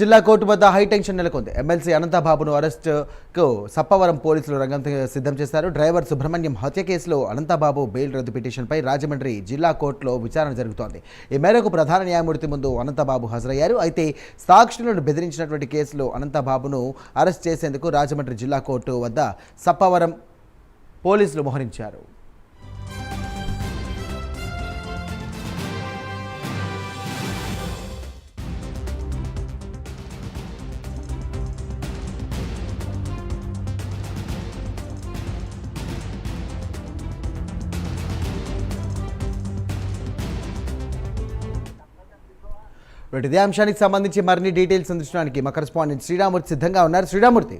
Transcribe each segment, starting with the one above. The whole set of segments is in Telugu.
జిల్లా కోర్టు వద్ద హైటెన్షన్ నెలకొంది. ఎమ్మెల్సీ అనంతబాబును అరెస్టుకు సప్పవరం పోలీసులు రంగం సిద్ధం చేశారు. డ్రైవర్ సుబ్రహ్మణ్యం హత్య కేసులో అనంతబాబు బెయిల్ రద్దు పిటిషన్పై రాజమండ్రి జిల్లా కోర్టులో విచారణ జరుగుతోంది. ఈ మేరకు ప్రధాన న్యాయమూర్తి ముందు అనంతబాబు హాజరయ్యారు. అయితే సాక్షులను బెదిరించినటువంటి కేసులో అనంతబాబును అరెస్ట్ చేసేందుకు రాజమండ్రి జిల్లా కోర్టు వద్ద సప్పవరం పోలీసులు మోహరించారు. ఇదే అంశానికి సంబంధించి మరిన్ని డీటెయిల్స్ అందించడానికి మా కరెస్పాండెంట్ శ్రీరామూర్తి సిద్ధంగా ఉన్నారు. శ్రీరామూర్తి.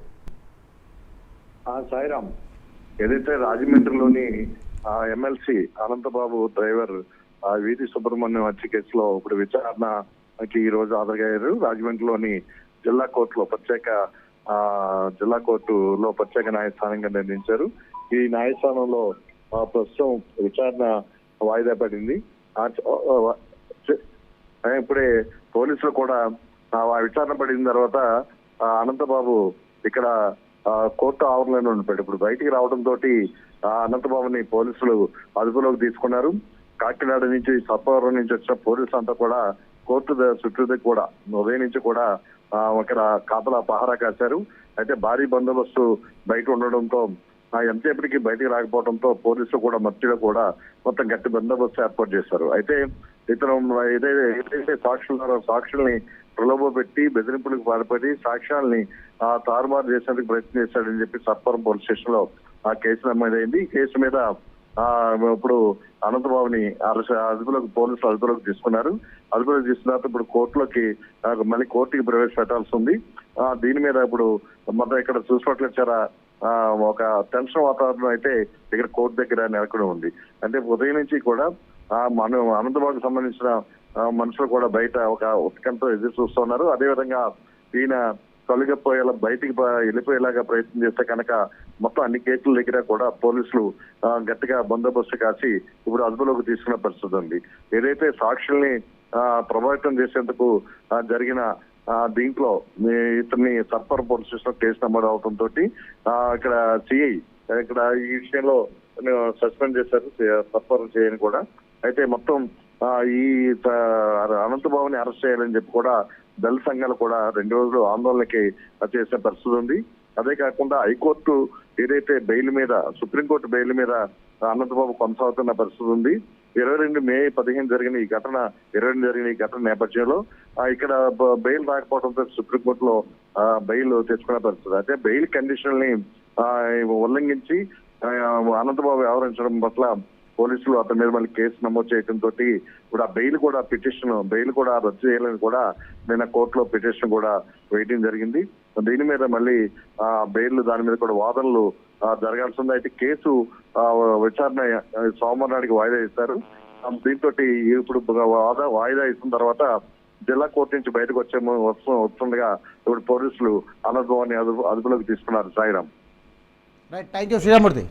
సాయిరామ్, ఏదైతే రాజమండ్రిలోని ఎమ్మెల్సీ అనంతబాబు డ్రైవర్ వీధి సుబ్రహ్మణ్యం హత్య కేసులో ఇప్పుడు విచారణకి ఈ రోజు హాజరయ్యారు. రాజమండ్రిలోని జిల్లా కోర్టులో ప్రత్యేక న్యాయస్థానంగా నిర్ణయించారు. ఈ న్యాయస్థానంలో ప్రస్తుతం విచారణ వాయిదా పడింది. ఇప్పుడే పోలీసులు కూడా విచారణ పడిన తర్వాత అనంతబాబు ఇక్కడ కోర్టు ఆవరణలో ఉండిపోయాడు. ఇప్పుడు బయటికి రావడంతో అనంతబాబుని పోలీసులు అదుపులోకి తీసుకున్నారు. కాకినాడ నుంచి సప్పవరం నుంచి వచ్చిన పోలీసులు అంతా కూడా కోర్టు చుట్టూ కూడా ఉదయం నుంచి కూడా ఇక్కడ కాపలా పహారా కాశారు. అయితే భారీ బందోబస్తు బయట ఉండడంతో ఎంతసేపటికి బయటికి రాకపోవడంతో పోలీసులు కూడా మధ్యలో కూడా మొత్తం గట్టి బందోబస్తు ఏర్పాటు చేశారు. అయితే ఇతను ఏదైతే సాక్షుల్ని ప్రలోభ పెట్టి బెదిరింపులకు పాల్పడి సాక్ష్యాలని తారుమారు చేసేందుకు ప్రయత్నం చేశాడని చెప్పి సప్పవరం పోలీస్ స్టేషన్ లో ఆ కేసు నమోదైంది. ఈ కేసు మీద ఇప్పుడు అనంతబాబుని పోలీసులు అదుపులోకి తీసుకున్నారు. అదుపులోకి తీసుకున్న తర్వాత ఇప్పుడు మళ్ళీ కోర్టుకి ప్రవేశపెట్టాల్సి ఉంది. దీని మీద ఇప్పుడు మొత్తం ఇక్కడ చూసినట్లయితే ఒక టెన్షన్ వాతావరణం అయితే ఇక్కడ కోర్టు దగ్గర నెలకొని ఉంది. అంటే ఉదయం నుంచి కూడా అనంతబాబుకి సంబంధించిన మనుషులు కూడా బయట ఒక ఉత్కంఠతో ఎదురు చూస్తున్నారు. అదేవిధంగా ఈయన తొలగిపోయేలా బయటికి వెళ్ళిపోయేలాగా ప్రయత్నం చేస్తే కనుక మొత్తం అన్ని కేసుల దగ్గర కూడా పోలీసులు గట్టిగా బందోబస్తు కాసి ఇప్పుడు అదుపులోకి తీసుకున్న పరిస్థితి ఉంది. ఏదైతే సాక్షుల్ని ప్రభావితం చేసేందుకు జరిగిన దీంట్లో ఇతన్ని సప్పవరం పోలీస్ స్టేషన్ కేసు నమోదు అవడంతో ఇక్కడ సిఐ ఇక్కడ ఈ విషయంలో సస్పెండ్ చేశారు సప్పవరం సిఐని కూడా. అయితే మొత్తం ఈ అనంతబాబుని అరెస్ట్ చేయాలని చెప్పి కూడా దళిత సంఘాలు కూడా 2 రోజులు ఆందోళనకి చేసిన పరిస్థితి ఉంది. అదే కాకుండా హైకోర్టు ఏదైతే బెయిల్ మీద సుప్రీంకోర్టు బెయిల్ మీద అనంతబాబు కొనసాగుతున్న పరిస్థితి ఉంది. 22 మే 15 జరిగిన ఈ ఘటన నేపథ్యంలో ఇక్కడ బెయిల్ రాకపోవడంతో సుప్రీంకోర్టులో బెయిల్ తెచ్చుకున్న పరిస్థితి. అయితే బెయిల్ కండిషన్ ని ఉల్లంఘించి అనంతబాబు వ్యవహరించడం పట్ల పోలీసులు అతని మీద మళ్ళీ కేసు నమోదు చేయడంతో ఇప్పుడు ఆ బెయిల్ కూడా రద్దు చేయాలని కూడా నిన్న కోర్టులో పిటిషన్ కూడా వేయడం జరిగింది. దీని మీద మళ్ళీ దాని మీద కూడా వాదనలు జరగాల్సి ఉంది. అయితే కేసు విచారణ సోమవారం నాటికి వాయిదా ఇస్తారు. దీంతో ఇప్పుడు వాయిదా ఇచ్చిన తర్వాత జిల్లా కోర్టు నుంచి బయటకు వస్తుండగా ఇప్పుడు పోలీసులు అనంతబాబుని అదుపులోకి తీసుకున్నారు. Sairam. Right, thank you Sriramurthy.